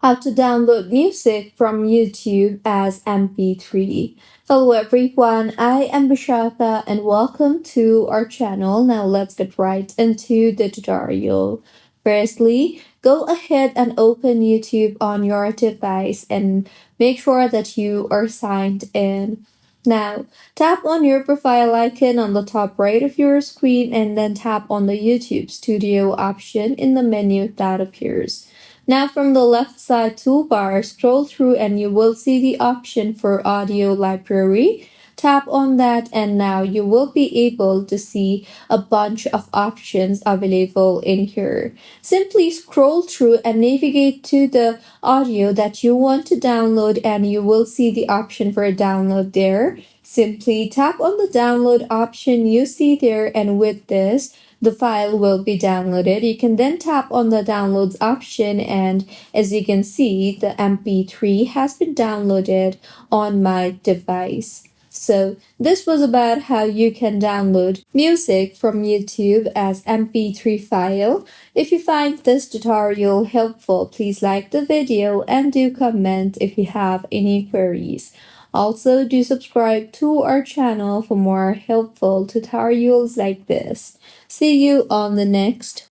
How to download music from YouTube as MP3. Hello everyone, I am Bishata and welcome to our channel. Now let's get right into the tutorial. Firstly, go ahead and open YouTube on your device and make sure that you are signed in. Now, tap on your profile icon on the top right of your screen and then tap on the YouTube Studio option in the menu that appears. Now from the left side toolbar, scroll through and you will see the option for audio library. Tap on that and now you will be able to see a bunch of options available in here. Simply scroll through and navigate to the audio that you want to download and you will see the option for download there. Simply tap on the download option you see there, and with this, the file will be downloaded. You can then tap on the downloads option, and as you can see, the MP3 has been downloaded on my device. So this was about how you can download music from YouTube as MP3 file. If you find this tutorial helpful, please like the video and do comment if you have any queries. Also, do subscribe to our channel for more helpful tutorials like this. See you on the next